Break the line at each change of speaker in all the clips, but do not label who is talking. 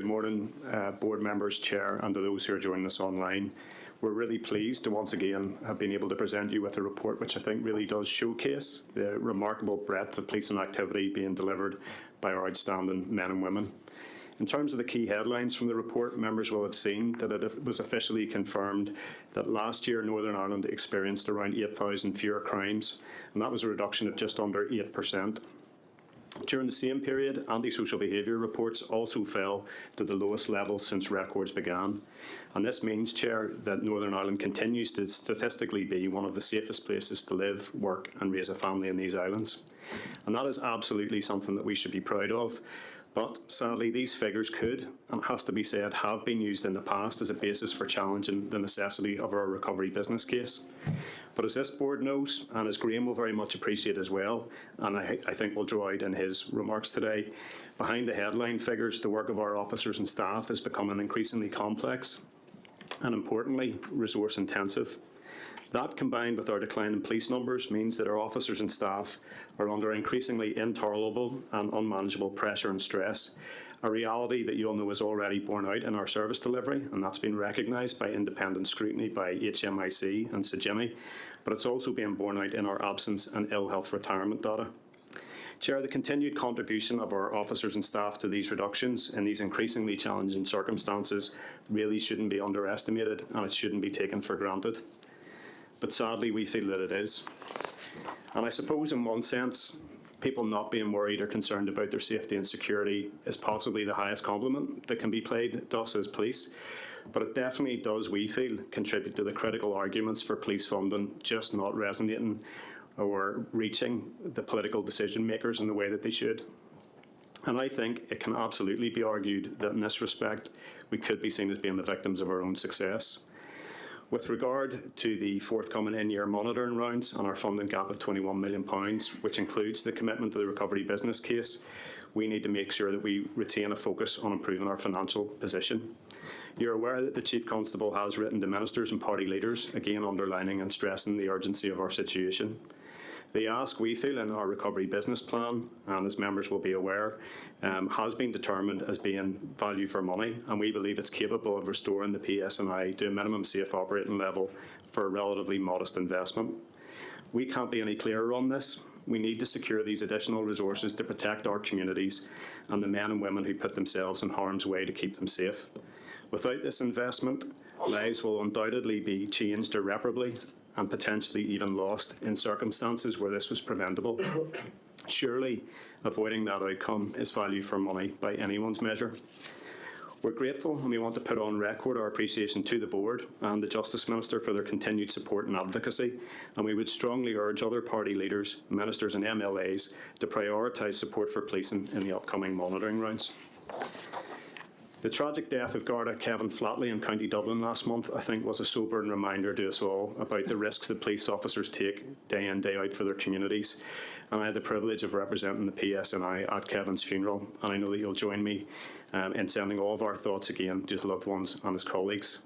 Good morning, board members, chair, and to those who are joining us online. We're really pleased to once again have been able to present you with a report which I think really does showcase the remarkable breadth of policing activity being delivered by our outstanding men and women. In terms of the key headlines from the report, members will have seen that it was officially confirmed that last year Northern Ireland experienced around 8,000 fewer crimes, and that was a reduction of just under 8%. During the same period, antisocial behaviour reports also fell to the lowest level since records began. And this means, Chair, that Northern Ireland continues to statistically be one of the safest places to live, work and raise a family in these islands. And that is absolutely something that we should be proud of. But sadly, these figures could, and it has to be said, have been used in the past as a basis for challenging the necessity of our recovery business case. But as this board knows, and as Graham will very much appreciate as well, and I think will draw out in his remarks today, behind the headline figures, the work of our officers and staff is becoming increasingly complex and, importantly, resource intensive. That, combined with our decline in police numbers, means that our officers and staff are under increasingly intolerable and unmanageable pressure and stress, a reality that you'll know is already borne out in our service delivery, and that's been recognised by independent scrutiny by HMIC and SIGIMI, but it's also being borne out in our absence and ill health retirement data. Chair, the continued contribution of our officers and staff to these reductions in these increasingly challenging circumstances really shouldn't be underestimated, and it shouldn't be taken for granted. But sadly, we feel that it is. And I suppose in one sense, people not being worried or concerned about their safety and security is possibly the highest compliment that can be paid to us as police. But it definitely does, we feel, contribute to the critical arguments for police funding just not resonating or reaching the political decision makers in the way that they should. And I think it can absolutely be argued that in this respect, we could be seen as being the victims of our own success. With regard to the forthcoming in-year monitoring rounds and our funding gap of £21 million, which includes the commitment to the recovery business case, we need to make sure that we retain a focus on improving our financial position. You're aware that the Chief Constable has written to ministers and party leaders, again underlining and stressing the urgency of our situation. The ask, we feel, in our recovery business plan, and as members will be aware, has been determined as being value for money, and we believe it's capable of restoring the PSNI to a minimum safe operating level for a relatively modest investment. We can't be any clearer on this. We need to secure these additional resources to protect our communities and the men and women who put themselves in harm's way to keep them safe. Without this investment, lives will undoubtedly be changed irreparably and potentially even lost in circumstances where this was preventable. Surely, avoiding that outcome is value for money by anyone's measure. We're grateful and we want to put on record our appreciation to the board and the Justice Minister for their continued support and advocacy, and we would strongly urge other party leaders, ministers and MLAs to prioritise support for policing in the upcoming monitoring rounds. The tragic death of Garda Kevin Flatley in County Dublin last month, I think, was a sobering reminder to us all about the risks that police officers take day in, day out for their communities. And I had the privilege of representing the PSNI at Kevin's funeral, and I know that you'll join me in sending all of our thoughts again to his loved ones and his colleagues.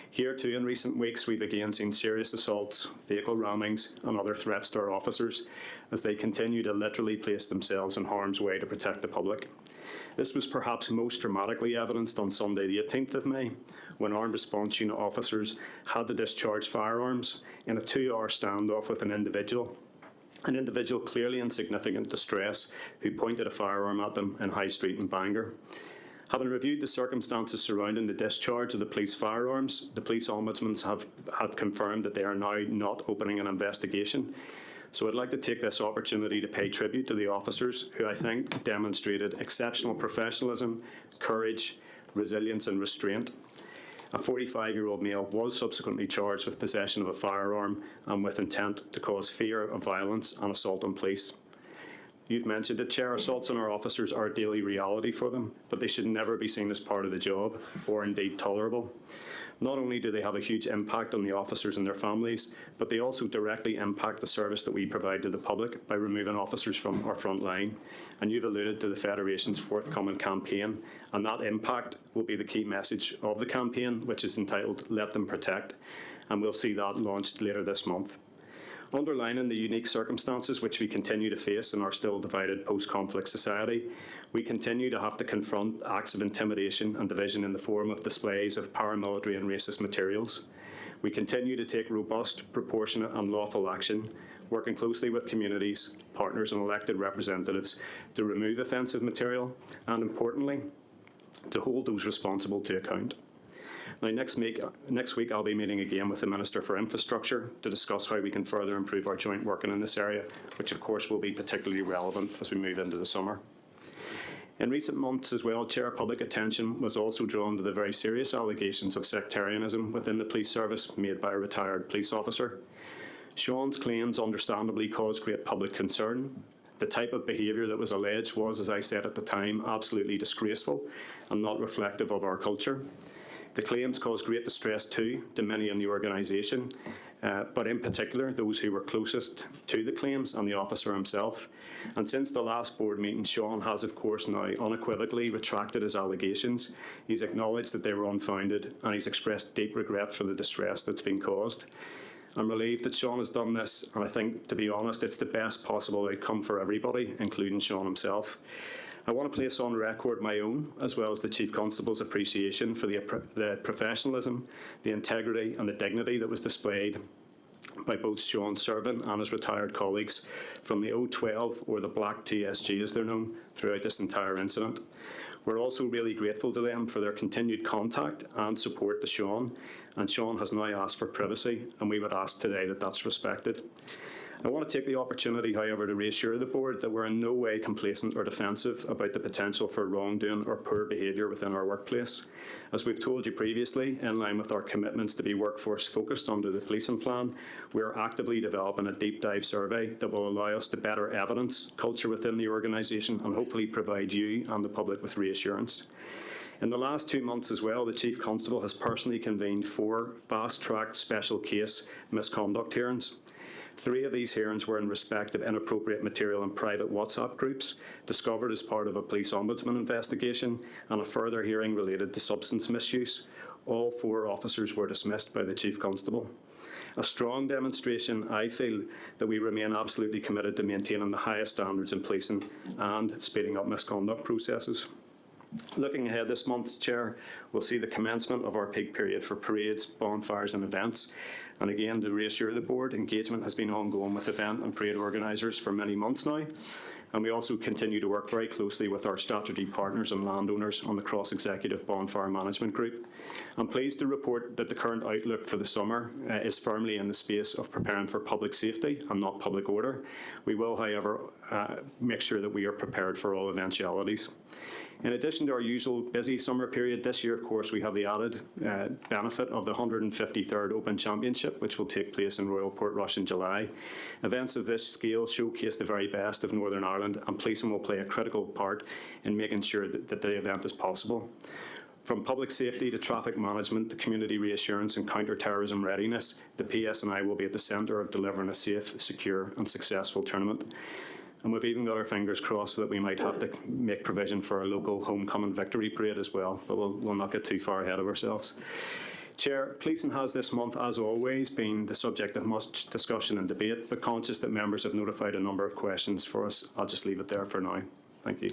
Here too, in recent weeks, we've again seen serious assaults, vehicle rammings and other threats to our officers as they continue to literally place themselves in harm's way to protect the public. This was perhaps most dramatically evidenced on Sunday the 18th of May, when armed response unit officers had to discharge firearms in a 2-hour standoff with an individual clearly in significant distress who pointed a firearm at them in High Street in Bangor. Having reviewed the circumstances surrounding the discharge of the police firearms, the police ombudsmen have confirmed that they are now not opening an investigation. So I'd like to take this opportunity to pay tribute to the officers who I think demonstrated exceptional professionalism, courage, resilience and restraint. A 45-year-old male was subsequently charged with possession of a firearm and with intent to cause fear of violence and assault on police. You've mentioned that, Chair, assaults on our officers are a daily reality for them, but they should never be seen as part of the job or indeed tolerable. Not only do they have a huge impact on the officers and their families, but they also directly impact the service that we provide to the public by removing officers from our front line. And you've alluded to the Federation's forthcoming campaign, and that impact will be the key message of the campaign, which is entitled Let Them Protect, and we'll see that launched later this month. Underlining the unique circumstances which we continue to face in our still divided post-conflict society, we continue to have to confront acts of intimidation and division in the form of displays of paramilitary and racist materials. We continue to take robust, proportionate and lawful action, working closely with communities, partners and elected representatives to remove offensive material and, importantly, to hold those responsible to account. Now, next week I'll be meeting again with the Minister for Infrastructure to discuss how we can further improve our joint working in this area, which of course will be particularly relevant as we move into the summer. In recent months as well, Chair, public attention was also drawn to the very serious allegations of sectarianism within the police service made by a retired police officer. Sean's claims understandably caused great public concern. The type of behaviour that was alleged was, as I said at the time, absolutely disgraceful and not reflective of our culture. The claims caused great distress too to many in the organisation, but in particular those who were closest to the claims and the officer himself. And since the last board meeting, Sean has of course now unequivocally retracted his allegations. He's acknowledged that they were unfounded and he's expressed deep regret for the distress that's been caused. I'm relieved that Sean has done this, and I think, to be honest, it's the best possible outcome for everybody, including Sean himself. I want to place on record my own, as well as the Chief Constable's appreciation for the professionalism, the integrity and the dignity that was displayed by both Sean Servin and his retired colleagues from the O12, or the Black TSG as they're known, throughout this entire incident. We're also really grateful to them for their continued contact and support to Sean, and Sean has now asked for privacy, and we would ask today that that's respected. I want to take the opportunity, however, to reassure the board that we're in no way complacent or defensive about the potential for wrongdoing or poor behaviour within our workplace. As we've told you previously, in line with our commitments to be workforce focused under the policing plan, we are actively developing a deep dive survey that will allow us to better evidence culture within the organisation and hopefully provide you and the public with reassurance. In the last 2 months as well, the Chief Constable has personally convened 4 fast-tracked special case misconduct hearings. 3 of these hearings were in respect of inappropriate material in private WhatsApp groups, discovered as part of a police ombudsman investigation, and a further hearing related to substance misuse. All 4 officers were dismissed by the Chief Constable. A strong demonstration, I feel, that we remain absolutely committed to maintaining the highest standards in policing and speeding up misconduct processes. Looking ahead this month, Chair, we'll see the commencement of our peak period for parades, bonfires and events. And again, to reassure the board, engagement has been ongoing with event and parade organisers for many months now. And we also continue to work very closely with our statutory partners and landowners on the cross-executive bonfire management group. I'm pleased to report that the current outlook for the summer is firmly in the space of preparing for public safety and not public order. We will, however, make sure that we are prepared for all eventualities. In addition to our usual busy summer period, this year, of course, we have the added benefit of the 153rd Open Championship, which will take place in Royal Portrush in July. Events of this scale showcase the very best of Northern Ireland, and policing will play a critical part in making sure that the event is possible. From public safety to traffic management to community reassurance and counter-terrorism readiness, the PSNI will be at the centre of delivering a safe, secure and successful tournament. And we've even got our fingers crossed that we might have to make provision for a local homecoming victory parade as well, but we'll not get too far ahead of ourselves. Chair, policing has this month, as always, been the subject of much discussion and debate, but conscious that members have notified a number of questions for us, I'll just leave it there for now. Thank you.